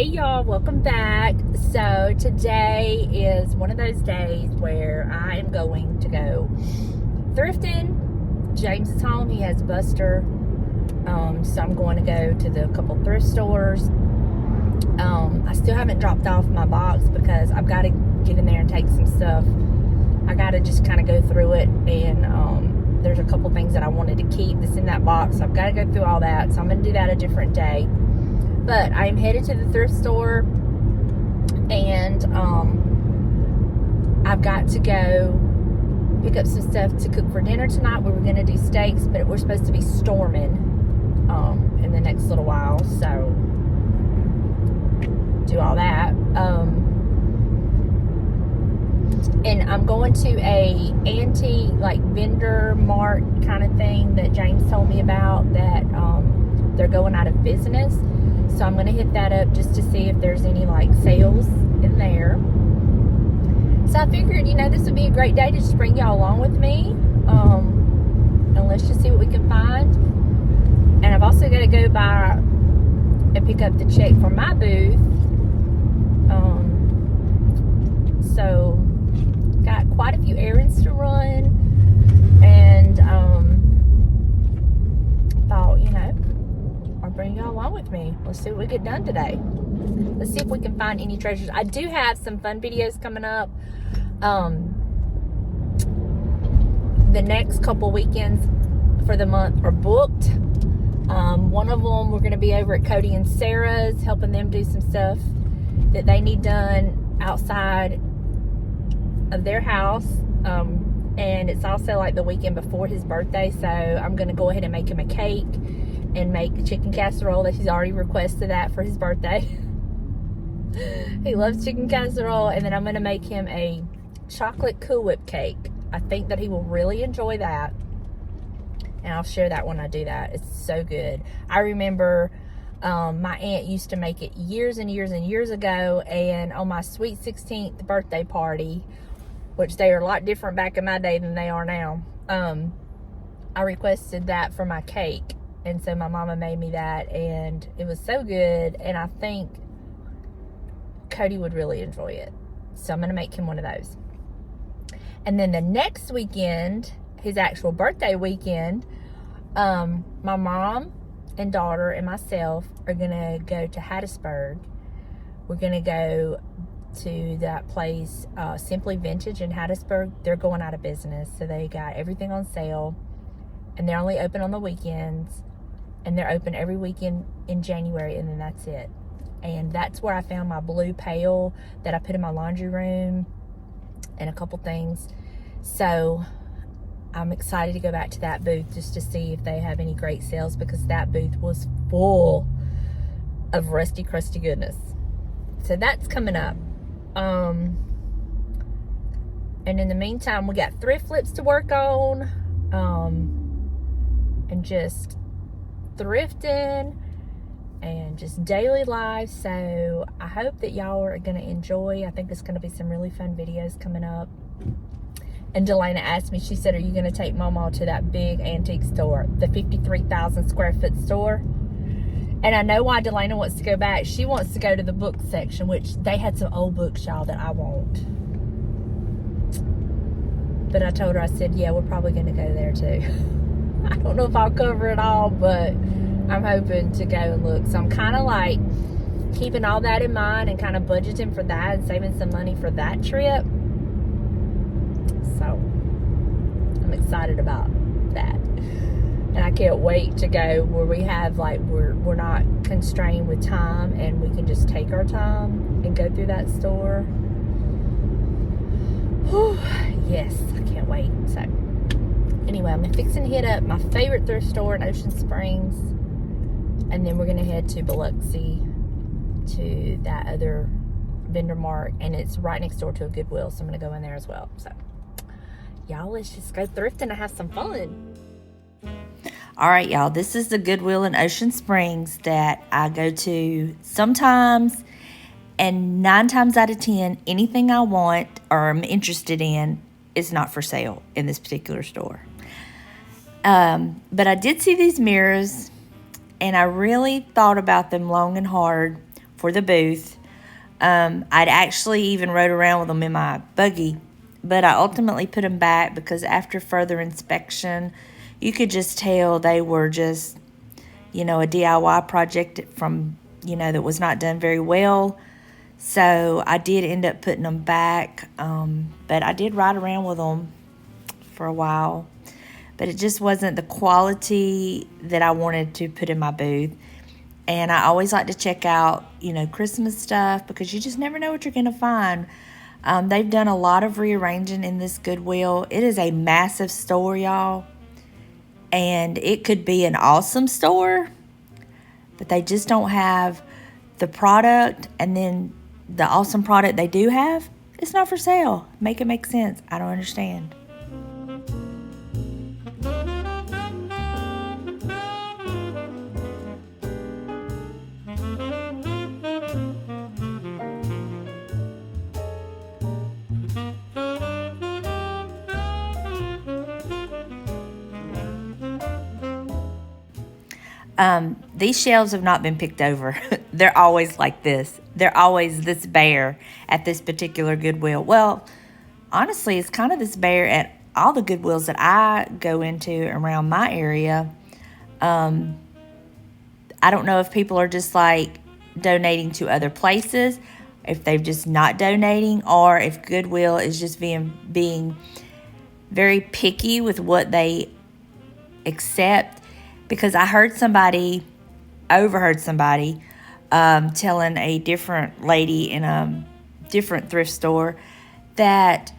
Hey y'all, welcome back. So today is one of those days where I am going to go thrifting. James is home, he has Buster. So I'm going to go to the couple thrift stores. I still haven't dropped off my box because I've got to get in there and take some stuff. I got to just kind of go through it, and there's a couple things that I wanted to keep that's in that box. So I've got to go through all that. So I'm going to do that a different day. But I'm headed to the thrift store, and I've got to go pick up some stuff to cook for dinner tonight. We were going to do steaks, but we're supposed to be storming in the next little while, so do all that. And I'm going to a antique, like, vendor mart kind of thing that James told me about, that they're going out of business. So I'm going to hit that up just to see if there's any, like, sales in there. So I figured, this would be a great day to just bring y'all along with me. And let's just see what we can find. And I've also got to go by and pick up the check for my booth. So got quite a few errands to run. And thought, I'll bring y'all along with me. Let's see what we get done today. Let's see if we can find any treasures. I do have some fun videos coming up. The next couple weekends for the month are booked. One of them, we're going to be over at Cody and Sarah's, helping them do some stuff that they need done outside of their house. And it's also like the weekend before his birthday, so I'm going to go ahead and make him a cake and make chicken casserole that he's already requested that for his birthday. He loves chicken casserole. And then I'm going to make him a chocolate Cool Whip cake. I think that he will really enjoy that. And I'll share that when I do that. It's so good. I remember my aunt used to make it years and years and years ago. And on my sweet 16th birthday party, which they are a lot different back in my day than they are now, I requested that for my cake. And so my mama made me that, and it was so good, and I think Cody would really enjoy it. So I'm going to make him one of those. And then the next weekend, his actual birthday weekend, my mom and daughter and myself are going to go to Hattiesburg. We're going to go to that place, Simply Vintage in Hattiesburg. They're going out of business, so they got everything on sale, and they're only open on the weekends. And they're open every weekend in January, and then that's it. And that's where I found my blue pail that I put in my laundry room and a couple things. So I'm excited to go back to that booth just to see if they have any great sales, because that booth was full of rusty, crusty goodness. So that's coming up. And in the meantime, we got thrift flips to work on. And just thrifting and just daily life. So I hope that y'all are going to enjoy. I think there's going to be some really fun videos coming up. And Delana asked me, she said, are you going to take Mama to that big antique store, the 53,000 square foot store? And I know why Delana wants to go back. She wants to go to the book section, which they had some old books, y'all, that I won't. But I told her, I said, yeah, we're probably going to go there too. I don't know if I'll cover it all, but I'm hoping to go and look. So I'm kind of like keeping all that in mind and kind of budgeting for that and saving some money for that trip. So I'm excited about that. And I can't wait to go where we have, like, we're not constrained with time, and we can just take our time and go through that store. Whew, yes, I can't wait. So anyway, I'm fixing to hit up my favorite thrift store in Ocean Springs, and then we're going to head to Biloxi to that other vendor mart, and it's right next door to a Goodwill, so I'm going to go in there as well. So y'all, let's just go thrifting and have some fun. All right, y'all, this is the Goodwill in Ocean Springs that I go to sometimes, and 9 times out of 10, anything I want or I'm interested in is not for sale in this particular store. But I did see these mirrors, and I really thought about them long and hard for the booth. I'd actually even rode around with them in my buggy, but I ultimately put them back because after further inspection, you could just tell they were just, a DIY project from, that was not done very well. So I did end up putting them back, but I did ride around with them for a while. But it just wasn't the quality that I wanted to put in my booth. And I always like to check out, Christmas stuff because you just never know what you're going to find. They've done a lot of rearranging in this Goodwill. It is a massive store, y'all. And it could be an awesome store, but they just don't have the product. And then the awesome product they do have, it's not for sale. Make it make sense. I don't understand. These shelves have not been picked over. They're always like this. They're always this bare at this particular Goodwill. Well, honestly, it's kind of this bare at all the Goodwills that I go into around my area. I don't know if people are just like donating to other places, if they're just not donating, or if Goodwill is just being very picky with what they accept. Because I overheard somebody telling a different lady in a different thrift store that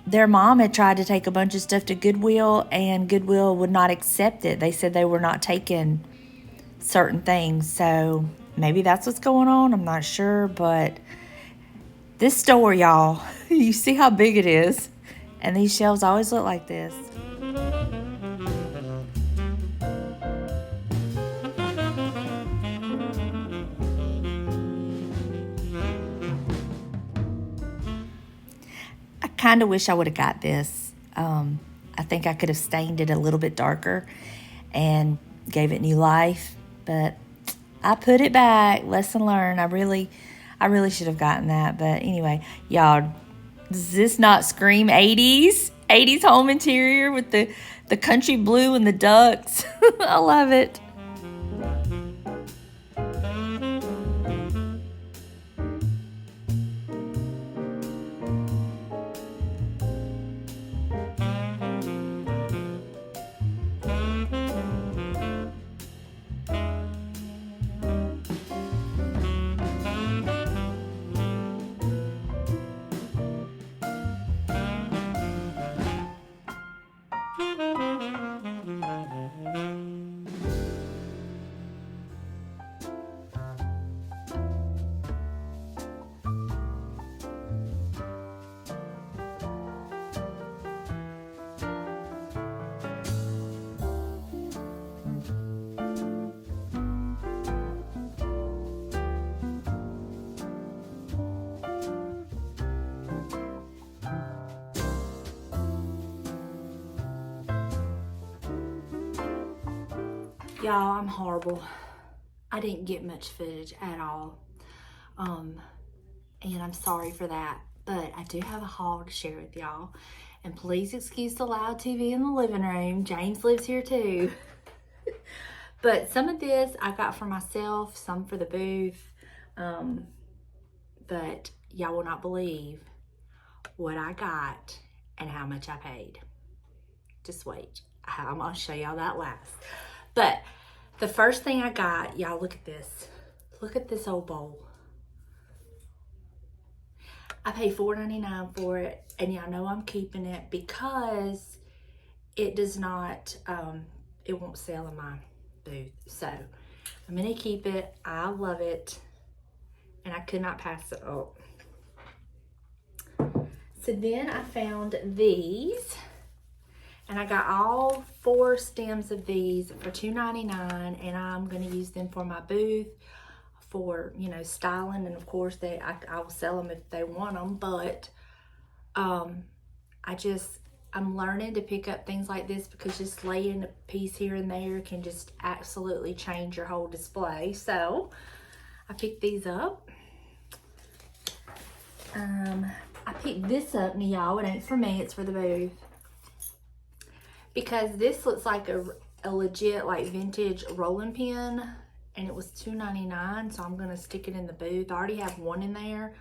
their mom had tried to take a bunch of stuff to Goodwill and Goodwill would not accept it. They said they were not taking certain things. So maybe that's what's going on. I'm not sure. But this store, y'all, you see how big it is. And these shelves always look like this. Kind of wish I would have got this. I think I could have stained it a little bit darker and gave it new life, but I put it back. Lesson learned. I really should have gotten that. But anyway, y'all, does this not scream 80s? 80s home interior with the country blue and the ducks. I love it. Y'all, I'm horrible. I didn't get much footage at all. And I'm sorry for that. But I do have a haul to share with y'all. And please excuse the loud TV in the living room. James lives here too. But some of this I got for myself, some for the booth. But y'all will not believe what I got and how much I paid. Just wait. I'm going to show y'all that last. But the first thing I got, y'all look at this. Look at this old bowl. I paid $4.99 for it, and y'all know I'm keeping it because it does not, it won't sell in my booth. So I'm gonna keep it. I love it, and I could not pass it up. So then I found these. And I got all 4 stems of these for $2.99, and I'm going to use them for my booth for, styling. And of course, I will sell them if they want them. But I'm learning to pick up things like this because just laying a piece here and there can just absolutely change your whole display. So I I picked these up. I picked this up, and y'all, it ain't for me, it's for the booth. Because this looks like a legit like vintage rolling pin, and it was $2.99, so I'm gonna stick it in the booth. I already have one in there.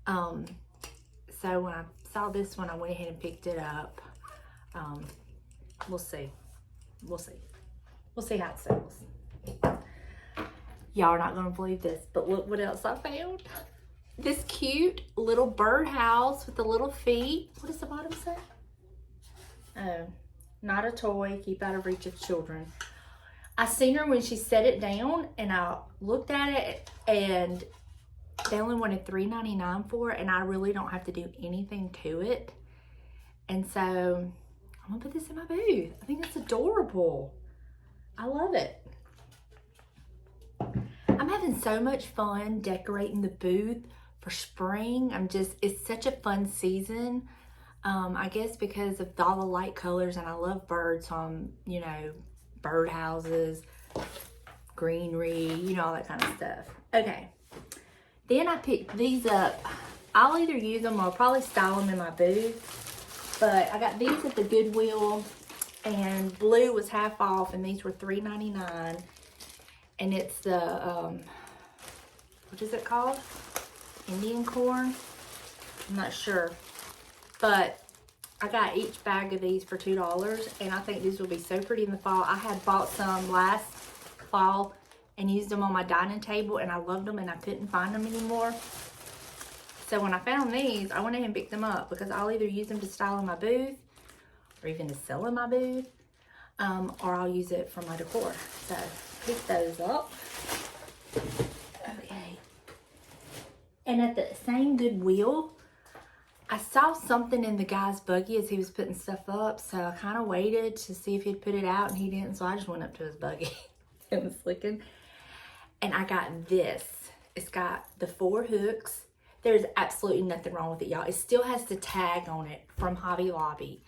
So when I saw this one, I went ahead and picked it up. We'll see. We'll see. We'll see how it sells. Y'all are not gonna believe this, but look what else I found. This cute little birdhouse with the little feet. What does the bottom say? Oh, not a toy, keep out of reach of children. I seen her when she set it down, and I looked at it, and they only wanted $3.99 for it, and I really don't have to do anything to it. And so I'm gonna put this in my booth. I think it's adorable. I love it. I'm having so much fun decorating the booth for spring. It's such a fun season. I guess because of all the light colors, and I love birds, so I'm, you know, bird houses, greenery, you know, all that kind of stuff. Okay. Then I picked these up. I'll either use them or I'll probably style them in my booth. But I got these at the Goodwill, and blue was half off, and these were $3.99. And it's the, what is it called? Indian corn? I'm not sure. But I got each bag of these for $2, and I think these will be so pretty in the fall. I had bought some last fall and used them on my dining table, and I loved them, and I couldn't find them anymore. So when I found these, I went ahead and picked them up because I'll either use them to style in my booth or even to sell in my booth, or I'll use it for my decor. So pick those up. Okay. And at the same Goodwill, I saw something in the guy's buggy as he was putting stuff up, so I kind of waited to see if he'd put it out, and he didn't, so I just went up to his buggy and was looking. And I got this. It's got the 4 hooks. There's absolutely nothing wrong with it, y'all. It still has the tag on it from Hobby Lobby.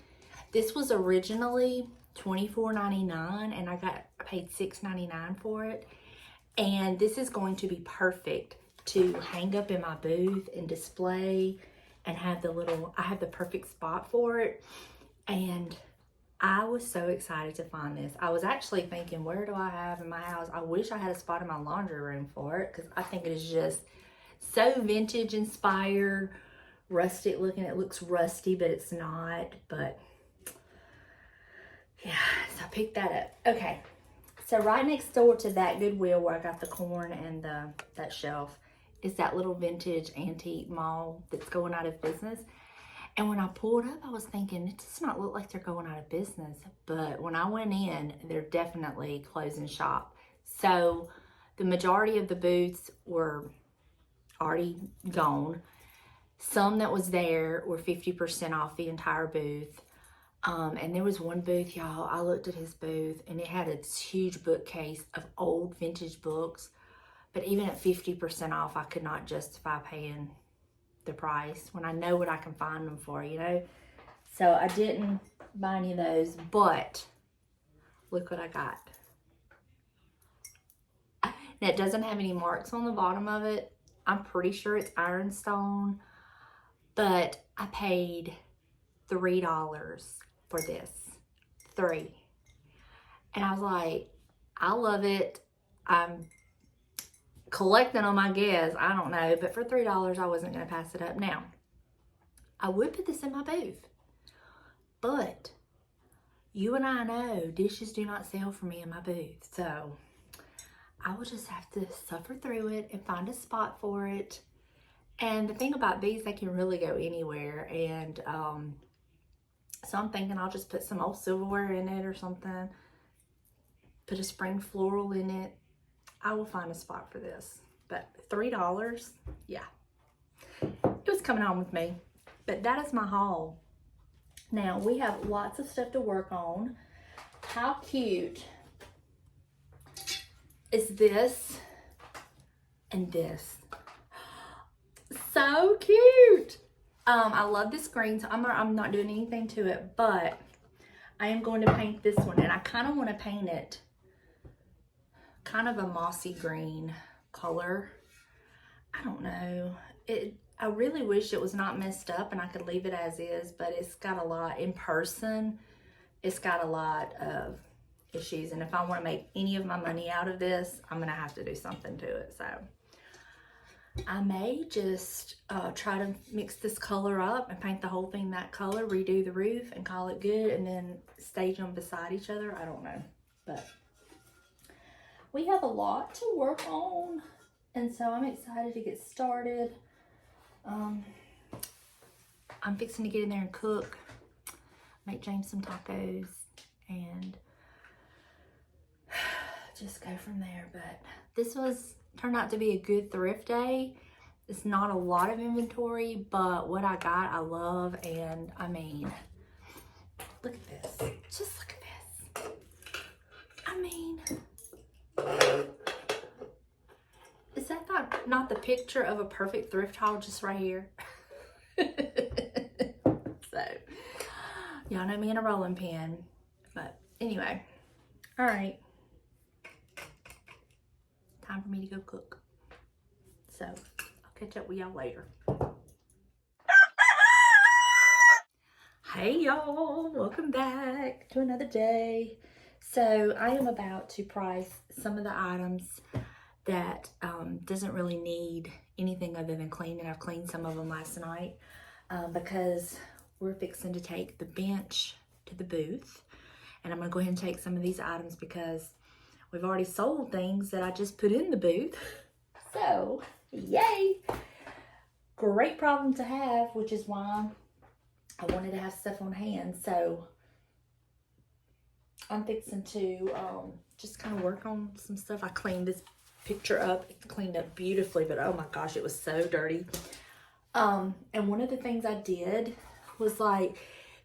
This was originally $24.99, and I paid $6.99 for it. And this is going to be perfect to hang up in my booth and display, and have I have the perfect spot for it. And I was so excited to find this. I was actually thinking, where do I have in my house? I wish I had a spot in my laundry room for it, because I think it is just so vintage inspired, rustic looking. It looks rusty, but it's not. But yeah, so I picked that up. Okay, so right next door to that Goodwill where I got the corn and that shelf is that little vintage antique mall that's going out of business. And when I pulled up, I was thinking, it does not look like they're going out of business. But when I went in, they're definitely closing shop. So the majority of the booths were already gone. Some that was there were 50% off the entire booth. And there was one booth, y'all, I looked at his booth, and it had a huge bookcase of old vintage books. But even at 50% off, I could not justify paying the price when I know what I can find them for, you know? So I didn't buy any of those, but look what I got. Now, it doesn't have any marks on the bottom of it. I'm pretty sure it's ironstone, but I paid $3 for this. $3. And I was like, I love it. I'm collecting them, I guess. I don't know. But for $3, I wasn't going to pass it up. Now, I would put this in my booth. But you and I know dishes do not sell for me in my booth. So I will just have to suffer through it and find a spot for it. And the thing about these, they can really go anywhere. And so I'm thinking I'll just put some old silverware in it or something. Put a spring floral in it. I will find a spot for this. But $3, yeah. It was coming on with me. But that is my haul. Now, we have lots of stuff to work on. How cute is this and this? So cute. I love this green, so I'm not doing anything to it, but I am going to paint this one, and I kind of want to paint it kind of a mossy green color. I don't know. I really wish it was not messed up and I could leave it as is, but it's got a lot in person. It's got a lot of issues, and if I want to make any of my money out of this, I'm gonna have to do something to it. So I may just try to mix this color up and paint the whole thing that color, redo the roof and call it good, and then stage them beside each other. I don't know, but we have a lot to work on, and so I'm excited to get started. I'm fixing to get in there and cook, make James some tacos, and just go from there. But this turned out to be a good thrift day. It's not a lot of inventory, but what I got I love. And I mean, look at this, just look at this. I mean, is that not the picture of a perfect thrift haul just right here? So y'all know me in a rolling pin. But anyway, all right, time for me to go cook. So I'll catch up with y'all later. Hey y'all, welcome back to another day. So I am about to price some of the items that doesn't really need anything other than cleaning. I've cleaned some of them last night because we're fixing to take the bench to the booth. And I'm gonna go ahead and take some of these items because we've already sold things that I just put in the booth. So, yay! Great problem to have, which is why I wanted to have stuff on hand. So I'm fixing to just kind of work on some stuff. I cleaned this picture up. It's cleaned up beautifully, but oh my gosh, it was so dirty. And one of the things I did was, like,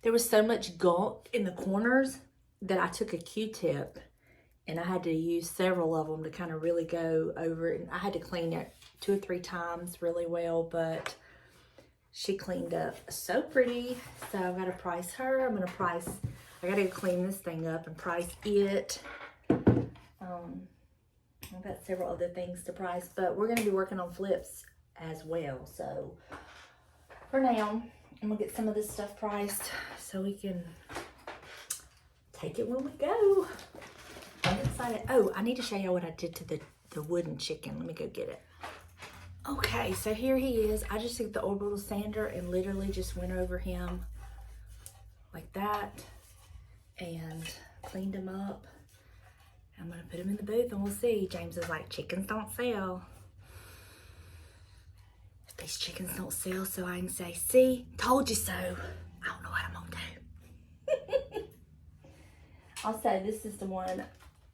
there was so much gunk in the corners that I took a Q-tip and I had to use several of them to kind of really go over it. And I had to clean it 2 or 3 times really well, but she cleaned up so pretty. So I've got to price her. I got to clean this thing up and price it. I've got several other things to price, but we're going to be working on flips as well. So for now, I'm going to get some of this stuff priced so we can take it when we go. I'm excited. Oh, I need to show you what I did to the wooden chicken. Let me go get it. Okay, so here he is. I just took the orbital sander and literally just went over him like that and cleaned him up. I'm gonna put him in the booth and we'll see. James is like, chickens don't sell. If these chickens don't sell, so I can say, see, told you so. I don't know what I'm gonna do. Also, this is the one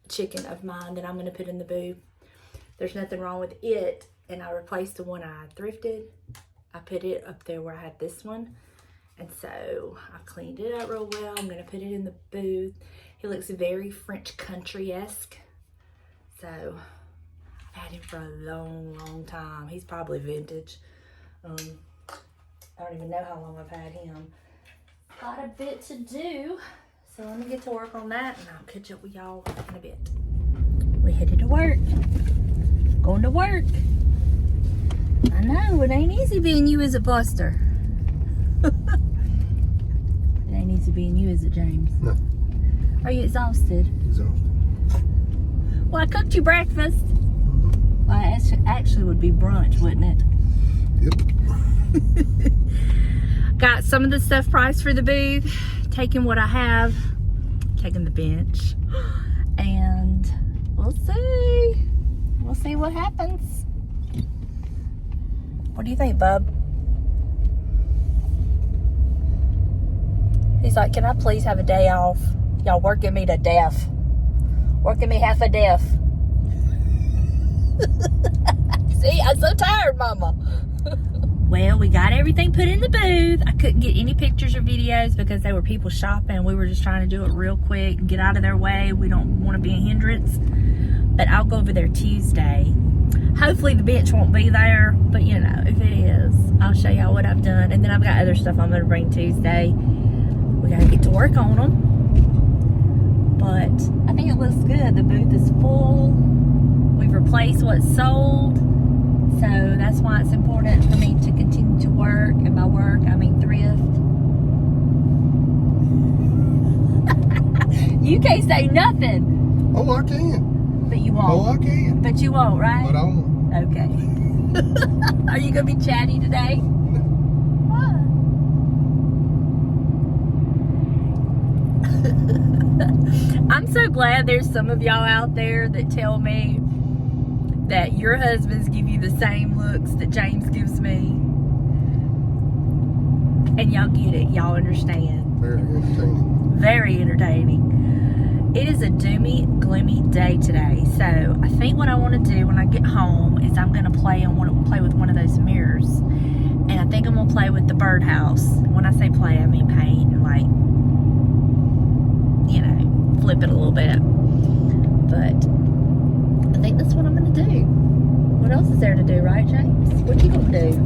chicken of mine that I'm gonna put in the booth. There's nothing wrong with it, and I replaced the one I thrifted. I put it up there where I had this one, and so I cleaned it up real well. I'm gonna put it in the booth. He looks very French country-esque, so I've had him for a long, long time. He's probably vintage. I don't even know how long I've had him. Got a bit to do, so let me get to work on that, and I'll catch up with y'all in a bit. We headed to work. Going to work. I know, it ain't easy being you, is it, Buster? It ain't easy being you, is it, James? No. Are you exhausted? Exhausted. Well, I cooked you breakfast. Well, it actually would be brunch, wouldn't it? Yep. Got some of the stuff priced for the booth. Taking what I have. Taking the bench. And we'll see. We'll see what happens. What do you think, bub? He's like, can I please have a day off? Y'all working me to death. Working me half a death. See, I'm so tired, Mama. Well, we got everything put in the booth. I couldn't get any pictures or videos because there were people shopping. We were just trying to do it real quick, get out of their way. We don't want to be a hindrance. But I'll go over there Tuesday. Hopefully the bench won't be there, but you know, if it is, I'll show y'all what I've done. And then I've got other stuff I'm going to bring Tuesday. We got to get to work on them. But I think it looks good. The booth is full. We've replaced what's sold. So that's why it's important for me to continue to work. And by work, I mean thrift. You can't say nothing. Oh, I can. But you won't. Oh, I can. But you won't, right? But I won't. Okay. Are you going to be chatty today? What? I'm so glad there's some of y'all out there that tell me that your husbands give you the same looks that James gives me. And y'all get it. Y'all understand. Very entertaining. Very entertaining. It is a doomy, gloomy day today. So I think what I want to do when I get home is I'm going to play with one of those mirrors. And I think I'm going to play with the birdhouse. When I say play, I mean paint and like, you know, flip it a little bit. But I think that's what I'm going to do. What else is there to do, right, James? What you going to do?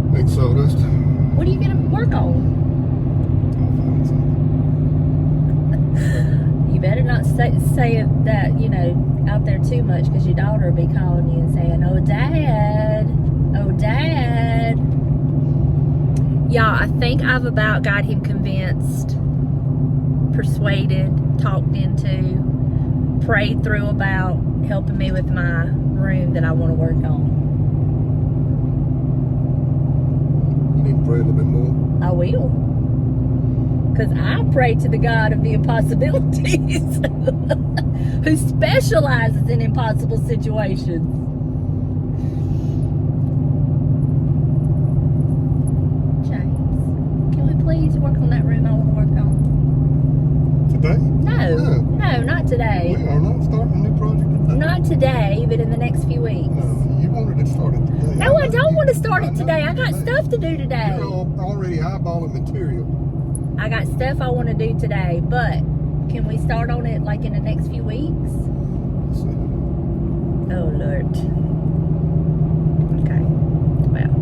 Make sawdust. What are you going to work on? I'll find something. You better not say that, you know, out there too much, because your daughter will be calling you and saying, oh, Dad. Oh, Dad. Y'all, I think I've about got him convinced, persuaded, talked into, prayed through about helping me with my room that I want to work on. You need to pray a little bit more. I will. Because I pray to the God of the impossibilities who specializes in impossible situations. James, can we please work on that room I want to work on? Today? No, not today. We are not starting a new project today. Not today, but in the next few weeks. No, you wanted to start it today. No, I don't want to start it today. I got stuff to do today. You're already eyeballing material. I got stuff I want to do today, but can we start on it like in the next few weeks? Let's see. Oh, Lord. Okay. Well,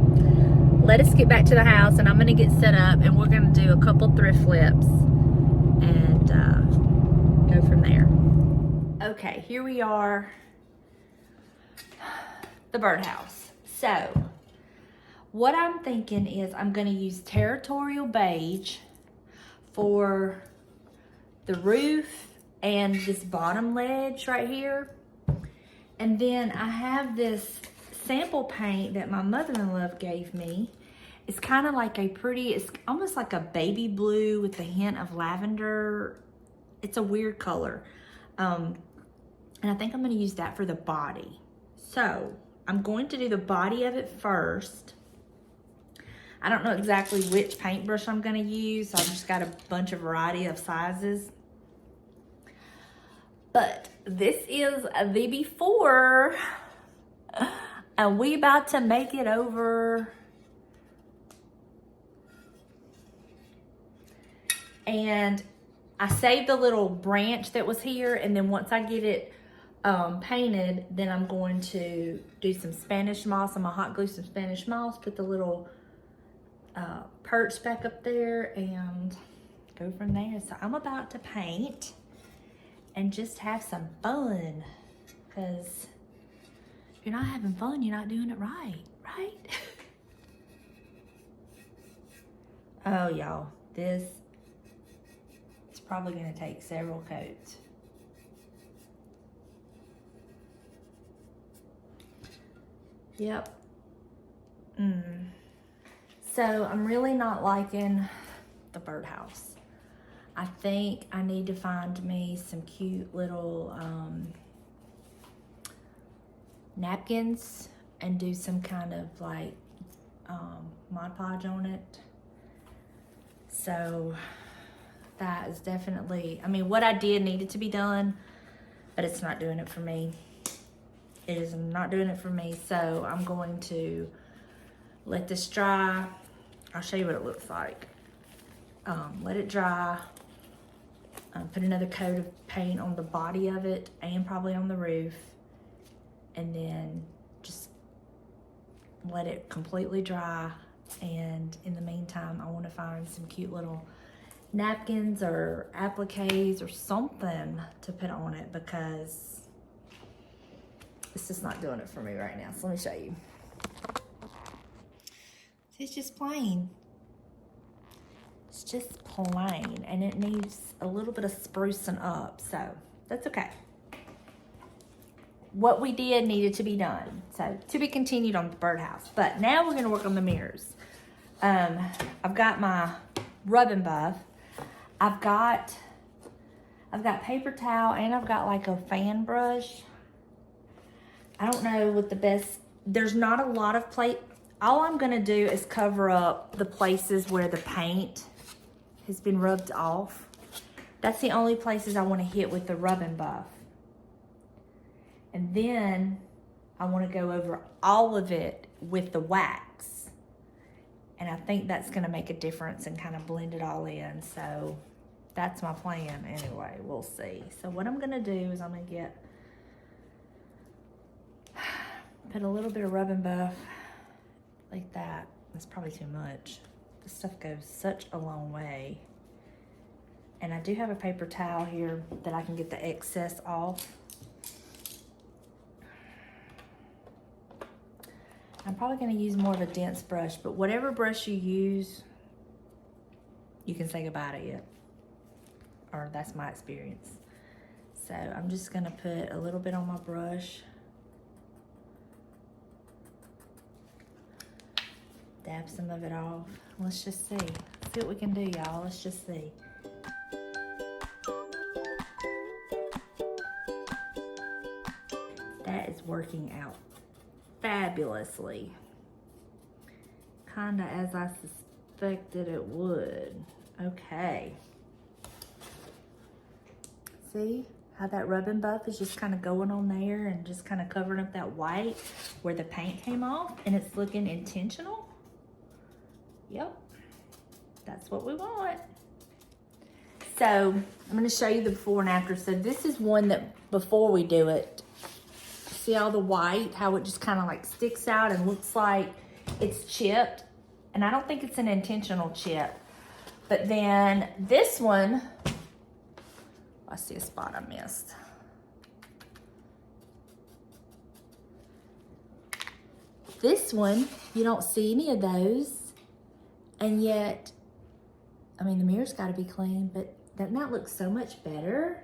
let us get back to the house, and I'm going to get set up, and we're going to do a couple thrift flips and go from there. Okay, here we are. The birdhouse. So, what I'm thinking is I'm going to use territorial beige for the roof and this bottom ledge right here. And then I have this sample paint that my mother-in-law gave me. It's kind of like a pretty, it's almost like a baby blue with a hint of lavender. It's a weird color. And I think I'm going to use that for the body. So I'm going to do the body of it first. I don't know exactly which paintbrush I'm going to use. So I've just got a bunch of variety of sizes. But this is the before. And we about to make it over. And I saved the little branch that was here. And then once I get it painted, then I'm going to do some Spanish moss. I'm going to hot glue some Spanish moss. Put the little perch back up there and go from there. So I'm about to paint and just have some fun, because if you're not having fun, you're not doing it right? Oh, y'all, this is probably going to take several coats. Yep. So I'm really not liking the birdhouse. I think I need to find me some cute little napkins and do some kind of like Mod Podge on it. So that is definitely, I mean, what I did needed to be done, but it's not doing it for me. It is not doing it for me. So I'm going to let this dry. I'll show you what it looks like. Let it dry. Put another coat of paint on the body of it and probably on the roof. And then just let it completely dry. And in the meantime, I want to find some cute little napkins or appliques or something to put on it, because It's just not doing it for me right now. So let me show you. It's just plain. It's just plain, and it needs a little bit of sprucing up, so that's okay. What we did needed to be done, so to be continued on the birdhouse. But now we're gonna work on the mirrors. I've got my rub and buff. I've got paper towel, and I've got like a fan brush. I don't know what the best, there's not a lot of plate. All I'm gonna do is cover up the places where the paint has been rubbed off. That's the only places I wanna hit with the rub and buff. And then I wanna go over all of it with the wax. And I think that's gonna make a difference and kind of blend it all in. So that's my plan anyway, we'll see. So what I'm gonna do is I'm gonna put a little bit of rub and buff like that. That's probably too much. This stuff goes such a long way. And I do have a paper towel here that I can get the excess off. I'm probably gonna use more of a dense brush, but whatever brush you use, you can say goodbye to it. Or that's my experience. So I'm just gonna put a little bit on my brush. Dab some of it off. Let's just see. See what we can do, y'all. Let's just see. That is working out fabulously. Kinda as I suspected it would. Okay. See how that rub and buff is just kind of going on there and just kind of covering up that white where the paint came off, and it's looking intentional. Yep, that's what we want. So I'm gonna show you the before and after. So this is one that before we do it, see all the white, how it just kind of like sticks out and looks like it's chipped. And I don't think it's an intentional chip. But then this one, I see a spot I missed. This one, you don't see any of those. And yet, I mean, the mirror's gotta be clean, but doesn't that look so much better?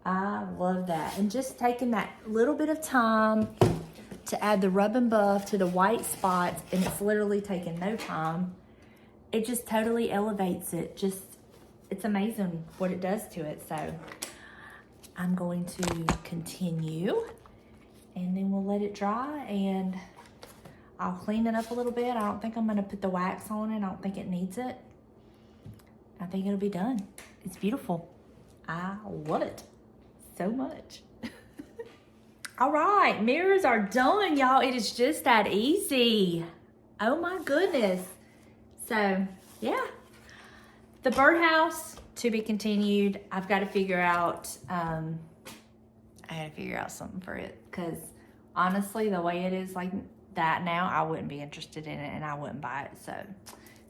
I love that. And just taking that little bit of time to add the rub and buff to the white spots, and it's literally taking no time. It just totally elevates it. It's amazing what it does to it. So I'm going to continue, and then we'll let it dry, and I'll clean it up a little bit. I don't think I'm gonna put the wax on it. I don't think it needs it. I think it'll be done. It's beautiful. I love it so much. All right, mirrors are done, y'all. It is just that easy. Oh my goodness. So yeah, the birdhouse to be continued. I've got to figure out, I got to figure out something for it, because honestly, the way it is like that now, I wouldn't be interested in it and I wouldn't buy it. So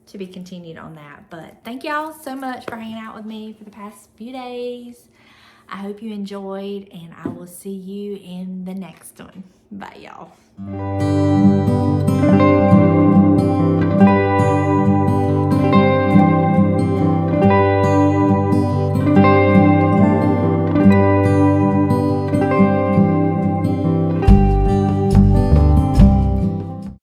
to be continued on that. But thank y'all so much for hanging out with me for the past few days. I hope you enjoyed, and I will see you in the next one. Bye, y'all.